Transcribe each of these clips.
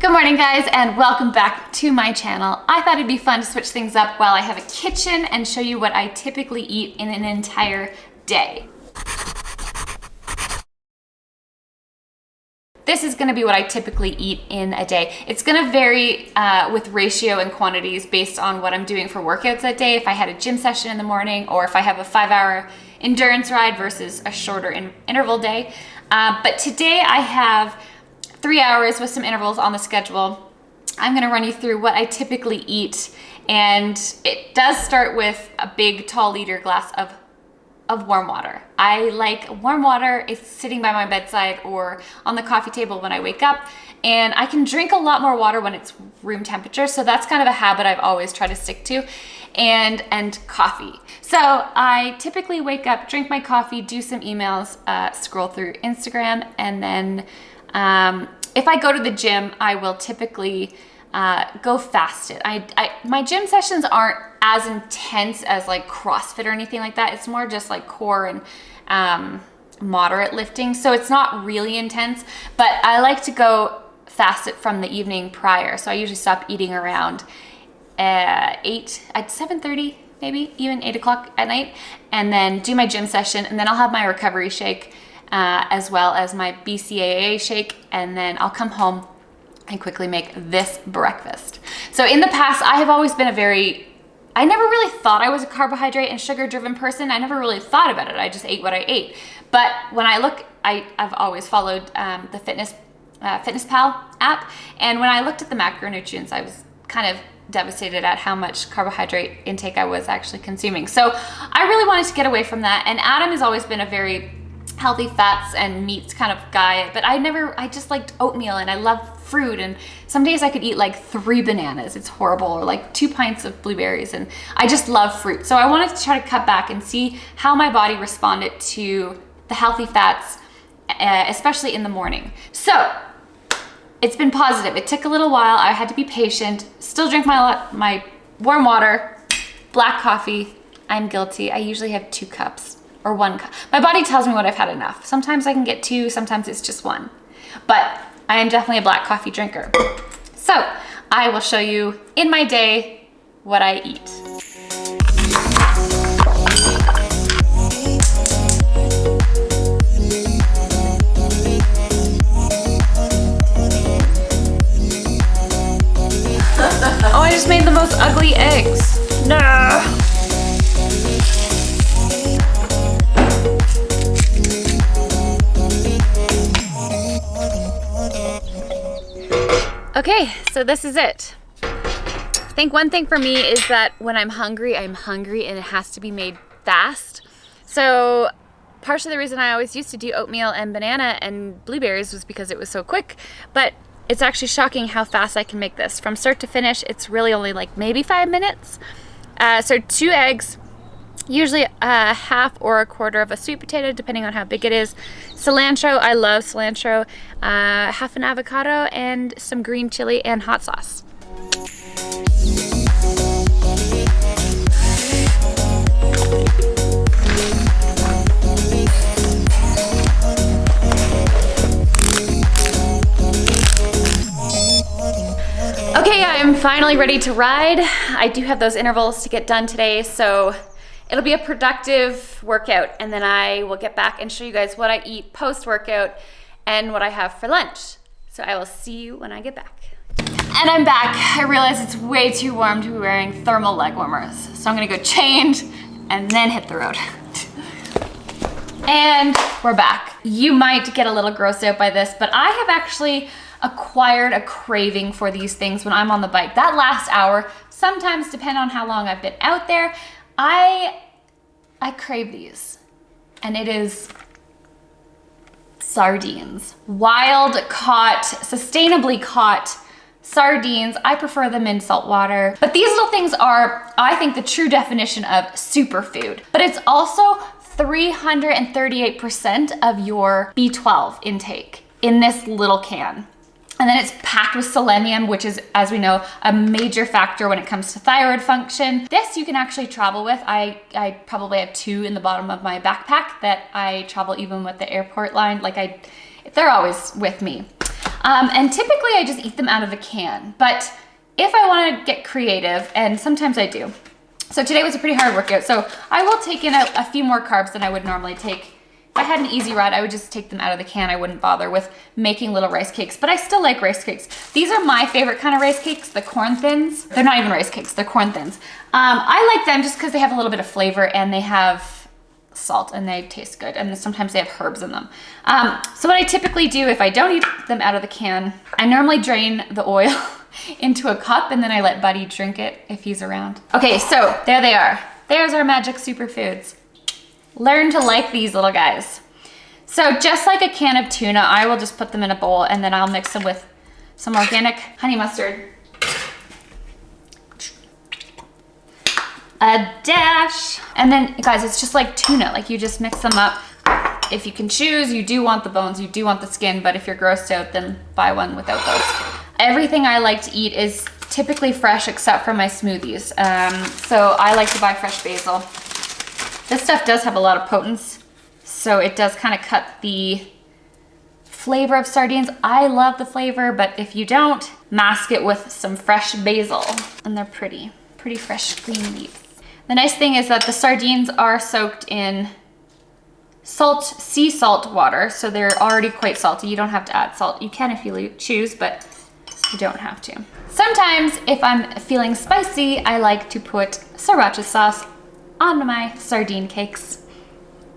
Good morning guys, and welcome back to my channel. I thought it'd be fun to switch things up while I have a kitchen and show you what I typically eat in an entire day. This is gonna be what I typically eat in a day. It's gonna vary with ratio and quantities based on what I'm doing for workouts that day, if I had a gym session in the morning or if I have a 5-hour endurance ride versus a shorter interval day. But today I have 3 hours with some intervals on the schedule. I'm gonna run you through what I typically eat, and it does start with a big tall liter glass of warm water. I like warm water. It's sitting by my bedside or on the coffee table when I wake up, and I can drink a lot more water when it's room temperature, so that's kind of a habit I've always tried to stick to, and coffee. So I typically wake up, drink my coffee, do some emails, scroll through Instagram, and then if I go to the gym, I will typically go fasted. My gym sessions aren't as intense as like CrossFit or anything like that. It's more just like core and moderate lifting. So it's not really intense, but I like to go fasted from the evening prior. So I usually stop eating around 7:30, maybe even 8 o'clock at night, and then do my gym session, and then I'll have my recovery shake as well as my BCAA shake, and then I'll come home and quickly make this breakfast. So in the past, I have always been I never really thought I was a carbohydrate and sugar driven person. I never really thought about it. I just ate what I ate. But when I look, I've always followed the FitnessPal app, and when I looked at the macronutrients, I was kind of devastated at how much carbohydrate intake I was actually consuming. So I really wanted to get away from that, and Adam has always been a very healthy fats and meats kind of guy, but I just liked oatmeal, and I love fruit, and some days I could eat like 3 bananas. It's horrible, or like 2 pints of blueberries, and I just love fruit. So I wanted to try to cut back and see how my body responded to the healthy fats, especially in the morning. So it's been positive. It took a little while. I had to be patient. Still drink my warm water, black coffee. I'm guilty. I usually have 2 cups. Or 1 cup. My body tells me when I've had enough. Sometimes I can get 2, sometimes it's just 1. But I am definitely a black coffee drinker. So I will show you in my day what I eat. Oh, I just made the most ugly eggs. No. Okay, so this is it. I think one thing for me is that when I'm hungry, and it has to be made fast. So partially the reason I always used to do oatmeal and banana and blueberries was because it was so quick, but it's actually shocking how fast I can make this. From start to finish, it's really only like maybe 5 minutes. So 2 eggs, usually a half or a quarter of a sweet potato, depending on how big it is. Cilantro, I love cilantro. Half an avocado, and some green chili and hot sauce. Okay, I am finally ready to ride. I do have those intervals to get done today, so it'll be a productive workout, and then I will get back and show you guys what I eat post-workout and what I have for lunch. So I will see you when I get back. And I'm back. I realize it's way too warm to be wearing thermal leg warmers, so I'm gonna go change and then hit the road. And we're back. You might get a little grossed out by this, but I have actually acquired a craving for these things when I'm on the bike. That last hour, sometimes depending on how long I've been out there, I crave these, and it is sardines. Wild caught, sustainably caught sardines. I prefer them in salt water. But these little things are, I think, the true definition of superfood. But it's also 338% of your B12 intake in this little can. And then it's packed with selenium, which is, as we know, a major factor when it comes to thyroid function. This you can actually travel with. I probably have 2 in the bottom of my backpack that I travel even with the airport line. They're always with me. And typically I just eat them out of a can, but if I want to get creative, and sometimes I do. So today was a pretty hard workout, so I will take in a few more carbs than I would normally take. If I had an easy rod, I would just take them out of the can. I wouldn't bother with making little rice cakes, but I still like rice cakes. These are my favorite kind of rice cakes, the corn thins. They're not even rice cakes, they're corn thins. I like them just because they have a little bit of flavor and they have salt and they taste good, and sometimes they have herbs in them. So what I typically do if I don't eat them out of the can, I normally drain the oil into a cup and then I let Batty drink it if he's around. Okay, so there they are. There's our magic superfoods. Learn to like these little guys. So just like a can of tuna, I will just put them in a bowl and then I'll mix them with some organic honey mustard, a dash, and then guys, it's just like tuna, like you just mix them up. If you can choose, you do want the bones, you do want the skin, but if you're grossed out, then buy one without those. Everything I like to eat is typically fresh except for my smoothies. So I like to buy fresh basil. This stuff does have a lot of potence, so it does kind of cut the flavor of sardines. I love the flavor, but if you don't, mask it with some fresh basil. And they're pretty fresh, clean leaves. The nice thing is that the sardines are soaked in sea salt water, so they're already quite salty. You don't have to add salt. You can if you choose, but you don't have to. Sometimes if I'm feeling spicy, I like to put sriracha sauce on my sardine cakes.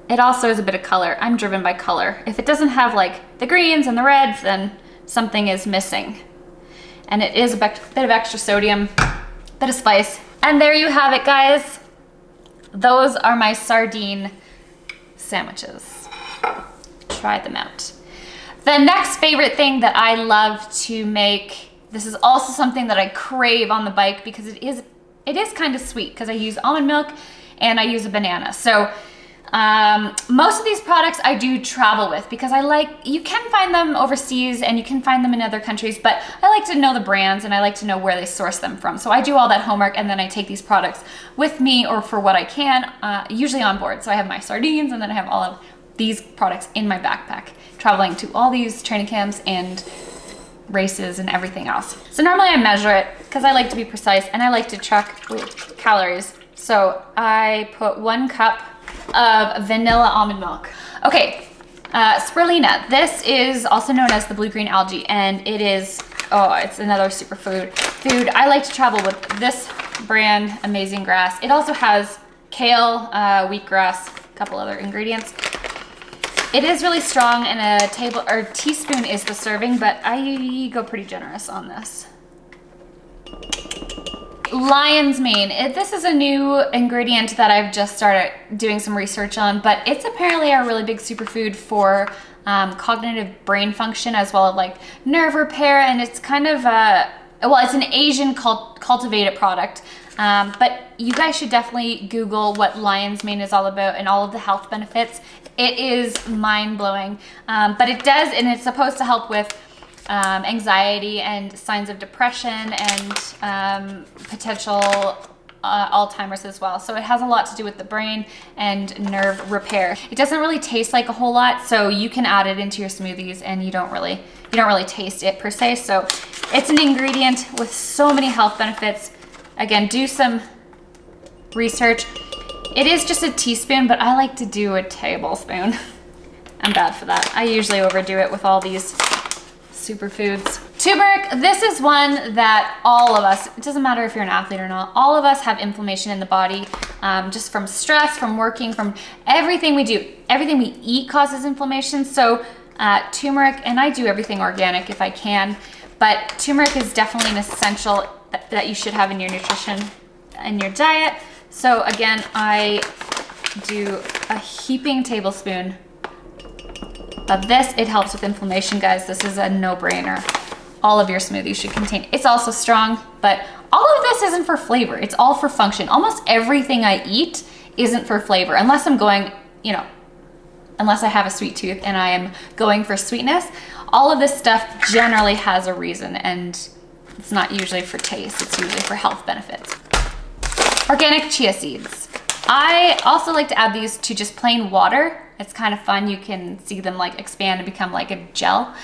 It also is a bit of color. I'm driven by color. If it doesn't have like the greens and the reds, then something is missing. And it is a bit of extra sodium, bit of spice. And there you have it, guys. Those are my sardine sandwiches. Try them out. The next favorite thing that I love to make, this is also something that I crave on the bike because it is kind of sweet because I use almond milk and I use a banana. So most of these products I do travel with because you can find them overseas and you can find them in other countries, but I like to know the brands and I like to know where they source them from. So I do all that homework and then I take these products with me or for what I can, usually on board. So I have my sardines and then I have all of these products in my backpack, traveling to all these training camps and races and everything else. So normally I measure it because I like to be precise and I like to track calories. So I put 1 cup of vanilla almond milk. Okay, spirulina. This is also known as the blue-green algae, and it is, it's another superfood. I like to travel with this brand, Amazing Grass. It also has kale, wheatgrass, a couple other ingredients. It is really strong, and a teaspoon is the serving, but I go pretty generous on this. Lion's mane. This is a new ingredient that I've just started doing some research on, but it's apparently a really big superfood for cognitive brain function as well as like nerve repair, and it's kind of it's an Asian cultivated product. But you guys should definitely Google what lion's mane is all about and all of the health benefits. It is mind-blowing, but it does, and it's supposed to help with anxiety and signs of depression and potential Alzheimer's as well. So it has a lot to do with the brain and nerve repair. It doesn't really taste like a whole lot, so you can add it into your smoothies and you don't really taste it per se. So it's an ingredient with so many health benefits. Again, do some research. It is just a teaspoon, but I like to do a tablespoon. I'm bad for that. I usually overdo it with all these superfoods. Turmeric, this is one that all of us, it doesn't matter if you're an athlete or not, all of us have inflammation in the body, just from stress, from working, from everything we do. Everything we eat causes inflammation. So turmeric, and I do everything organic if I can, but turmeric is definitely an essential that you should have in your nutrition, in your diet. So again, I do a heaping tablespoon of this. It helps with inflammation, guys. This is a no-brainer. All of your smoothies should contain. It's also strong, but all of this isn't for flavor. It's all for function. Almost everything I eat isn't for flavor, unless I'm going, unless I have a sweet tooth and I am going for sweetness. All of this stuff generally has a reason, and it's not usually for taste. It's usually for health benefits. Organic chia seeds. I also like to add these to just plain water. It's kind of fun. You can see them like expand and become like a gel.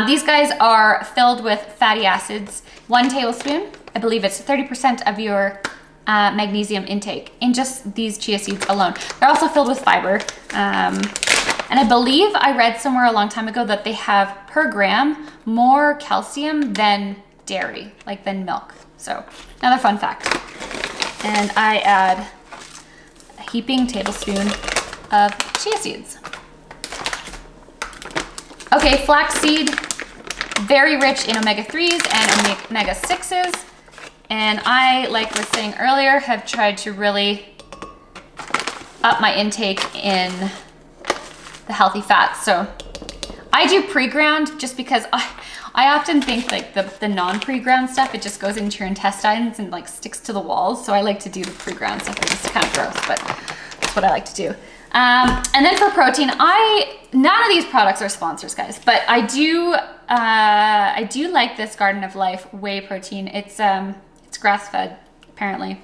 These guys are filled with fatty acids. 1 tablespoon, I believe it's 30% of your magnesium intake in just these chia seeds alone. They're also filled with fiber. And I believe I read somewhere a long time ago that they have per gram more calcium than dairy, like than milk. So another fun fact. And I add a heaping tablespoon of chia seeds. Okay, flaxseed, very rich in omega-3s and omega-6s. And I, like I was saying earlier, have tried to really up my intake in the healthy fats. So I do pre-ground just because I often think like the non-pre-ground stuff, it just goes into your intestines and like sticks to the walls. So I like to do the pre-ground stuff. It's kind of gross, but that's what I like to do. And then for protein, none of these products are sponsors, guys, but I do like this Garden of Life whey protein. It's grass-fed, apparently.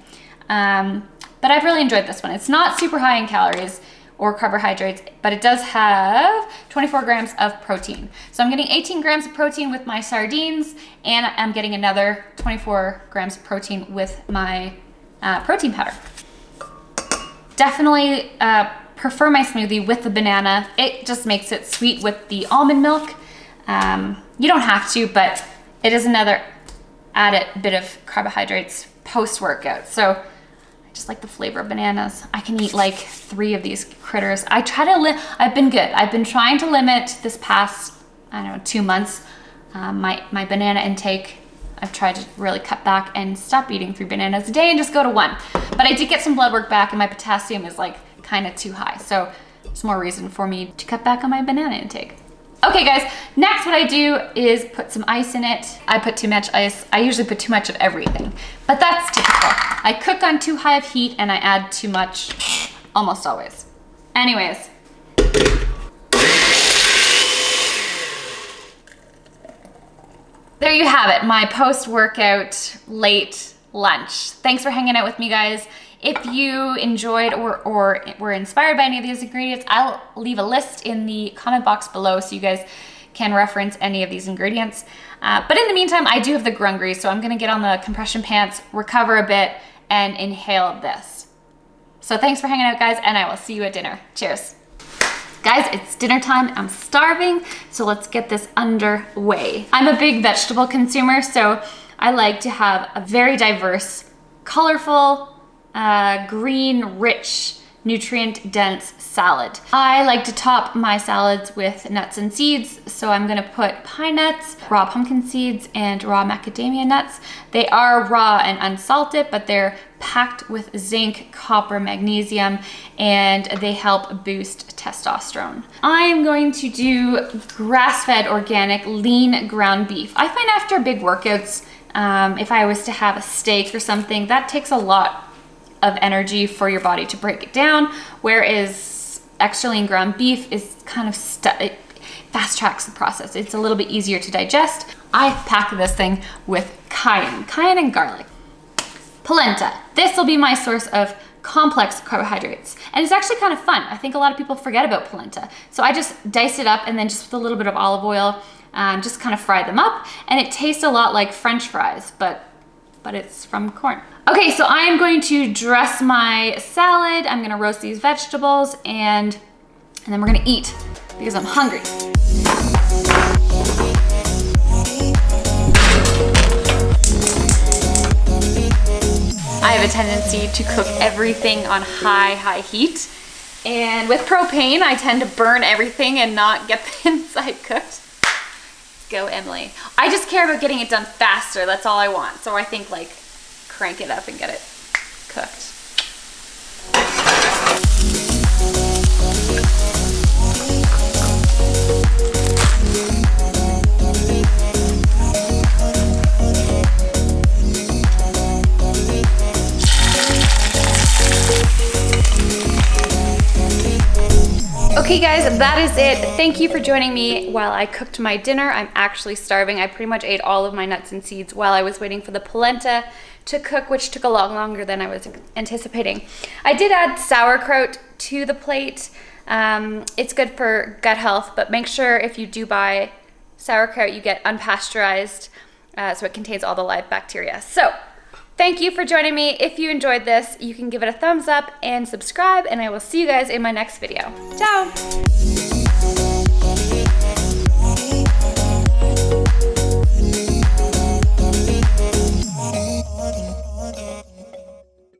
But I've really enjoyed this one. It's not super high in calories or carbohydrates, but it does have 24 grams of protein. So I'm getting 18 grams of protein with my sardines, and I'm getting another 24 grams of protein with my protein powder. Definitely prefer my smoothie with the banana. It just makes it sweet with the almond milk. You don't have to, but it is another added bit of carbohydrates post-workout. So I just like the flavor of bananas. I can eat like 3 of these critters. I've been good. I've been trying to limit this past, I don't know, 2 months, my banana intake. I've tried to really cut back and stop eating 3 bananas a day and just go to 1. But I did get some blood work back and my potassium is like kind of too high. So there's more reason for me to cut back on my banana intake. Okay guys, next what I do is put some ice in it. I put too much ice. I usually put too much of everything, but that's typical. I cook on too high of heat and I add too much almost always. Anyways. There you have it, my post-workout late lunch. Thanks for hanging out with me, guys. If you enjoyed or were inspired by any of these ingredients, I'll leave a list in the comment box below so you guys can reference any of these ingredients. But in the meantime, I do have the grungry, so I'm gonna get on the compression pants, recover a bit, and inhale this. So thanks for hanging out, guys, and I will see you at dinner. Cheers. Guys, it's dinner time. I'm starving, so let's get this underway. I'm a big vegetable consumer, so I like to have a very diverse, colorful, green, rich, nutrient-dense salad. I like to top my salads with nuts and seeds, so I'm gonna put pine nuts, raw pumpkin seeds, and raw macadamia nuts. They are raw and unsalted, but they're packed with zinc, copper, magnesium, and they help boost testosterone. I'm going to do grass-fed, organic, lean ground beef. I find after big workouts, if I was to have a steak or something, that takes a lot of energy for your body to break it down, whereas extra lean ground beef is kind of it fast tracks the process. It's a little bit easier to digest. I pack this thing with cayenne and garlic. Polenta. This will be my source of complex carbohydrates, and it's actually kind of fun. I think a lot of people forget about polenta. So I just dice it up and then just with a little bit of olive oil, just kind of fry them up, and it tastes a lot like French fries, but it's from corn. Okay, so I am going to dress my salad. I'm gonna roast these vegetables and then we're gonna eat because I'm hungry. I have a tendency to cook everything on high heat. And with propane, I tend to burn everything and not get the inside cooked. Go, Emily. I just care about getting it done faster. That's all I want. So I think like crank it up and get it cooked. Okay guys, that is it. Thank you for joining me while I cooked my dinner. I'm actually starving. I pretty much ate all of my nuts and seeds while I was waiting for the polenta to cook, which took a lot longer than I was anticipating. I did add sauerkraut to the plate. It's good for gut health, but make sure if you do buy sauerkraut, you get unpasteurized, so it contains all the live bacteria. So thank you for joining me. If you enjoyed this, you can give it a thumbs up and subscribe, and I will see you guys in my next video. Ciao!